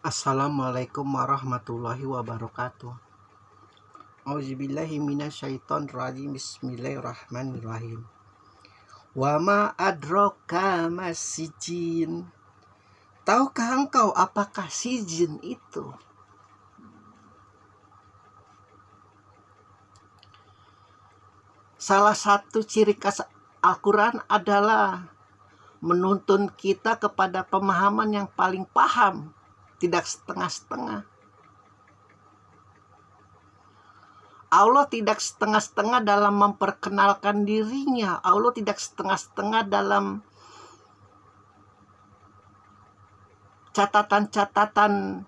Assalamualaikum warahmatullahi wabarakatuh. Auzubillahi minasyaitonirrajim. Bismillahirrahmanirrahim. Wa ma adraka masijin. Tahukah engkau apakah sijin itu? Salah satu ciri khas Al-Quran adalah menuntun kita kepada pemahaman yang paling paham, tidak setengah-setengah. Allah tidak setengah-setengah dalam memperkenalkan dirinya. Allah tidak setengah-setengah dalam catatan-catatan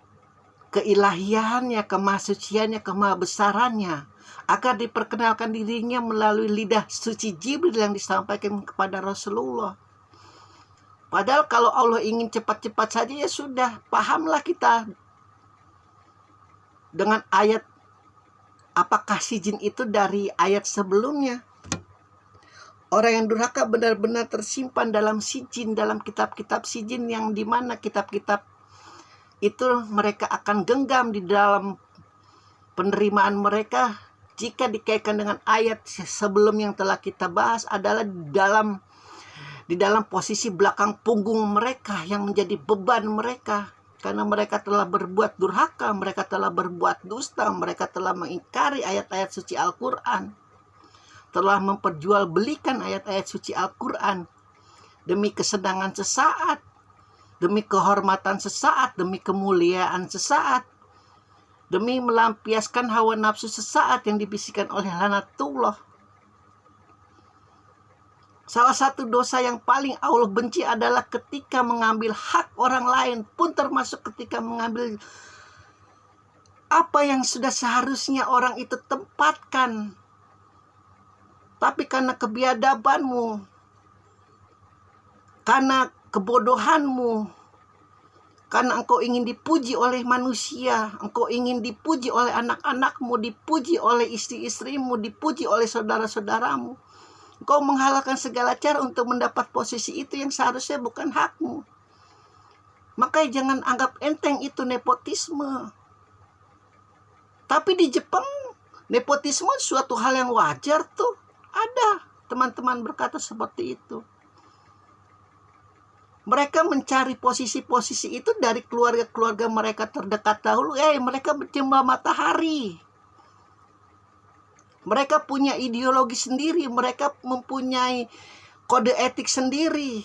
keilahiannya, kemahasuciannya, kemahabesarannya, agar diperkenalkan dirinya melalui lidah suci Jibril yang disampaikan kepada Rasulullah. Padahal kalau Allah ingin cepat-cepat saja, ya sudah, pahamlah kita dengan ayat apakah sijin itu dari ayat sebelumnya. Orang yang durhaka benar-benar tersimpan dalam sijin, dalam kitab-kitab sijin, yang dimana kitab-kitab itu mereka akan genggam di dalam penerimaan mereka. Jika dikaitkan dengan ayat sebelum yang telah kita bahas, adalah di dalam posisi belakang punggung mereka yang menjadi beban mereka. Karena mereka telah berbuat durhaka, mereka telah berbuat dusta, mereka telah mengingkari ayat-ayat suci Al-Quran, telah memperjualbelikan ayat-ayat suci Al-Quran demi kesenangan sesaat, demi kehormatan sesaat, demi kemuliaan sesaat, demi melampiaskan hawa nafsu sesaat yang dibisikkan oleh laknatullah. Salah satu dosa yang paling Allah benci adalah ketika mengambil hak orang lain, pun termasuk ketika mengambil apa yang sudah seharusnya orang itu tempatkan. Tapi karena kebiadabanmu, karena kebodohanmu, karena engkau ingin dipuji oleh manusia, engkau ingin dipuji oleh anak-anakmu, dipuji oleh istri-istrimu, dipuji oleh saudara-saudaramu, engkau menghalalkan segala cara untuk mendapat posisi itu yang seharusnya bukan hakmu. Makanya jangan anggap enteng itu nepotisme. Tapi di Jepang, nepotisme suatu hal yang wajar tuh. Ada teman-teman berkata seperti itu. Mereka mencari posisi-posisi itu dari keluarga-keluarga mereka terdekat dahulu. Mereka berjemah matahari. Mereka punya ideologi sendiri. Mereka mempunyai kode etik sendiri.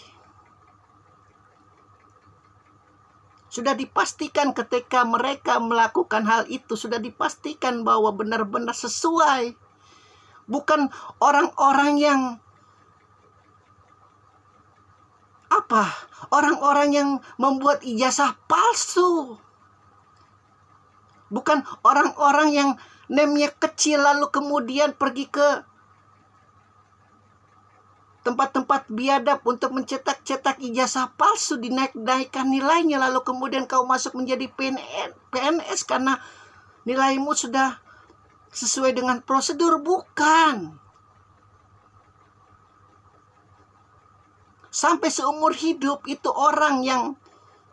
Sudah dipastikan ketika mereka melakukan hal itu, sudah dipastikan bahwa benar-benar sesuai. Bukan orang-orang yang orang-orang yang membuat ijazah palsu. Bukan orang-orang yang nemnya kecil lalu kemudian pergi ke tempat-tempat biadab untuk mencetak-cetak ijazah palsu, dinaikkan nilainya, lalu kemudian kau masuk menjadi PNS karena nilaimu sudah sesuai dengan prosedur. Bukan. Sampai seumur hidup itu orang yang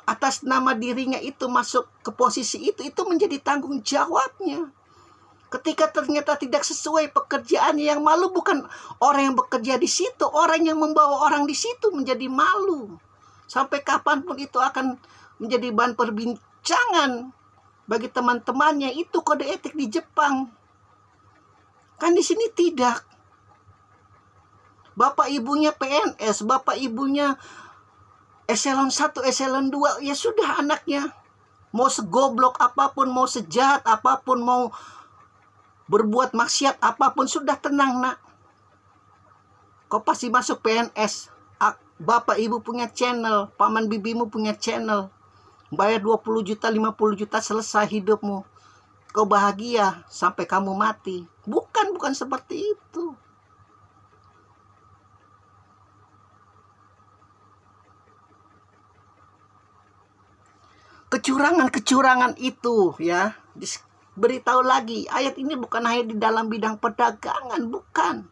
atas nama dirinya itu masuk ke posisi itu menjadi tanggung jawabnya. Ketika ternyata tidak sesuai pekerjaannya, yang malu bukan orang yang bekerja di situ, orang yang membawa orang di situ menjadi malu. Sampai kapanpun itu akan menjadi bahan perbincangan bagi teman-temannya. Itu kode etik di Jepang. Kan di sini tidak. Bapak ibunya PNS, bapak ibunya eselon 1, eselon 2, ya sudah anaknya. Mau segoblok apapun, mau sejahat apapun, mau berbuat maksiat apapun, sudah tenang nak. Kau pasti masuk PNS. Bapak ibu punya channel, paman bibimu punya channel. Bayar 20 juta, 50 juta, selesai hidupmu. Kau bahagia sampai kamu mati. Bukan seperti itu. Kecurangan-kecurangan itu ya, beritahu lagi, ayat ini bukan hanya di dalam bidang perdagangan, bukan.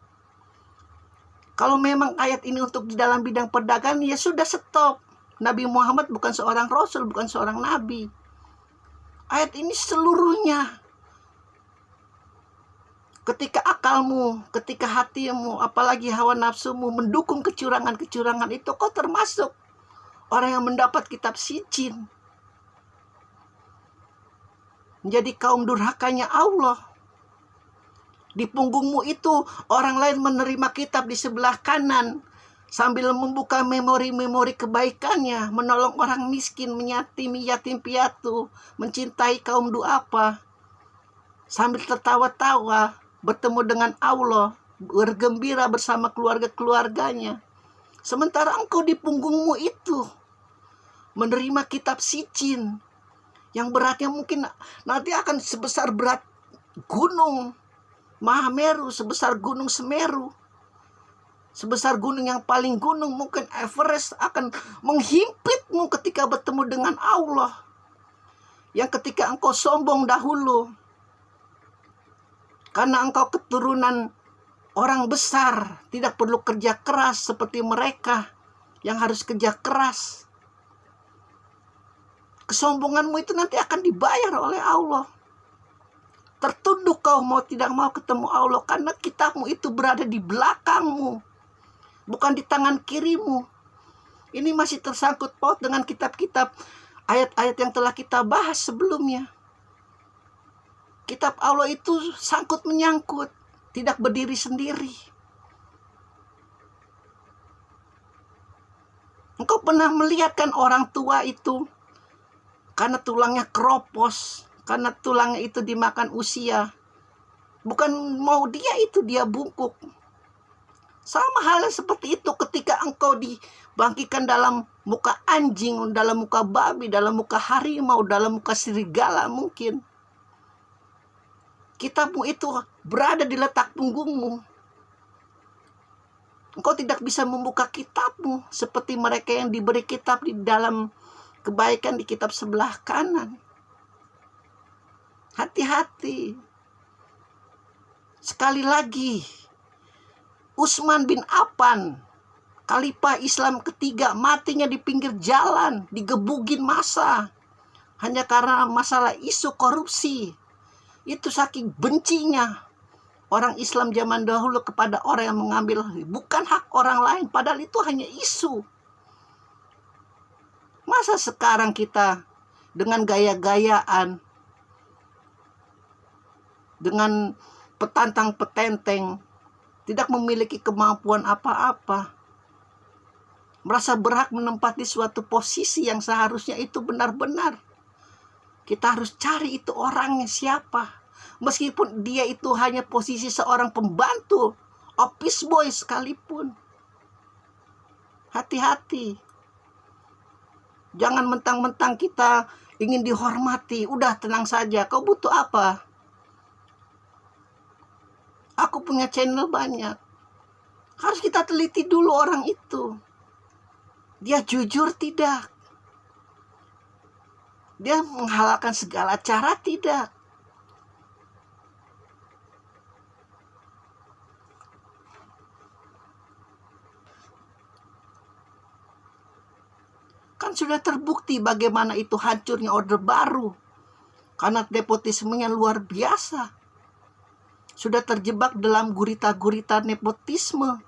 Kalau memang ayat ini untuk di dalam bidang perdagangan, ya sudah stop. Nabi Muhammad bukan seorang rasul, bukan seorang nabi. Ayat ini seluruhnya. Ketika akalmu, ketika hatimu, apalagi hawa nafsumu mendukung kecurangan-kecurangan itu, kau termasuk orang yang mendapat kitab sijin. Menjadi kaum durhakanya Allah. Di punggungmu itu orang lain menerima kitab di sebelah kanan, sambil membuka memori-memori kebaikannya, menolong orang miskin, menyatimi yatim piatu, mencintai kaum duafa, sambil tertawa-tawa, bertemu dengan Allah, bergembira bersama keluarga-keluarganya. Sementara engkau di punggungmu itu menerima kitab sijin, yang beratnya mungkin nanti akan sebesar berat gunung Mahameru, sebesar gunung Semeru, sebesar gunung yang paling gunung, mungkin Everest, akan menghimpitmu ketika bertemu dengan Allah. Yang ketika engkau sombong dahulu, karena engkau keturunan orang besar, tidak perlu kerja keras seperti mereka yang harus kerja keras. Kesombonganmu itu nanti akan dibayar oleh Allah. Tertunduk kau mau tidak mau ketemu Allah, karena kitabmu itu berada di belakangmu, bukan di tangan kirimu. Ini masih tersangkut paut dengan kitab-kitab, ayat-ayat yang telah kita bahas sebelumnya. Kitab Allah itu sangkut menyangkut, tidak berdiri sendiri. Engkau pernah melihat kan orang tua itu, karena tulangnya keropos, karena tulangnya itu dimakan usia, bukan mau dia bungkuk. Sama halnya seperti itu ketika engkau dibangkitkan dalam muka anjing, dalam muka babi, dalam muka harimau, dalam muka serigala mungkin. Kitabmu itu berada di letak punggungmu. Engkau tidak bisa membuka kitabmu seperti mereka yang diberi kitab di dalam kebaikan di kitab sebelah kanan. Hati-hati. Sekali lagi, Utsman bin Affan, khalifah Islam ketiga, matinya di pinggir jalan, digebugin massa, hanya karena masalah isu korupsi. Itu saking bencinya orang Islam zaman dahulu kepada orang yang mengambil bukan hak orang lain, padahal itu hanya isu. Masa sekarang kita dengan gaya-gayaan, dengan petantang petenteng, tidak memiliki kemampuan apa-apa, merasa berhak menempati suatu posisi yang seharusnya itu benar-benar kita harus cari itu orangnya siapa, meskipun dia itu hanya posisi seorang pembantu, office boy sekalipun. Hati-hati, jangan mentang-mentang kita ingin dihormati, udah tenang saja. Kau butuh apa? Aku punya channel banyak. Harus kita teliti dulu orang itu. Dia jujur tidak? Dia menghalalkan segala cara tidak? Kan sudah terbukti bagaimana itu hancurnya Orde Baru. Karena nepotismenya luar biasa. Sudah terjebak dalam gurita-gurita nepotisme,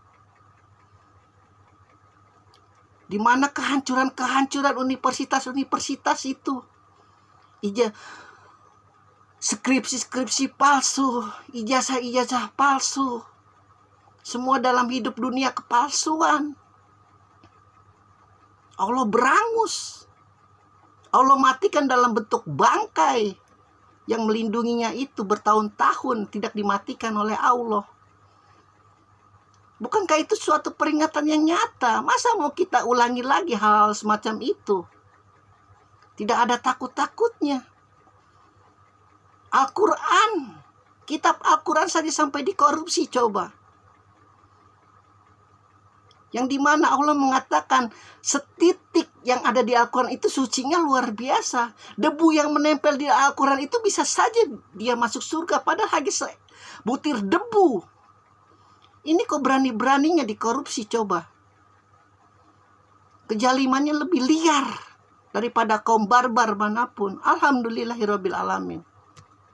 di mana kehancuran universitas-universitas itu, skripsi-skripsi palsu, ijazah-ijazah palsu, semua dalam hidup dunia kepalsuan. Allah berangus, Allah matikan dalam bentuk bangkai. Yang melindunginya itu bertahun-tahun tidak dimatikan oleh Allah. Bukankah itu suatu peringatan yang nyata? Masa mau kita ulangi lagi hal-hal semacam itu? Tidak ada takut-takutnya. Al-Quran, kitab Al-Quran saja sampai dikorupsi coba. Yang dimana Allah mengatakan setitik yang ada di Al-Quran itu sucinya luar biasa. Debu yang menempel di Al-Quran itu bisa saja dia masuk surga, padahal hanya butir debu. Ini kok berani-beraninya dikorupsi coba. Kejalimannya lebih liar daripada kaum barbar manapun. Alhamdulillahirabbil alamin.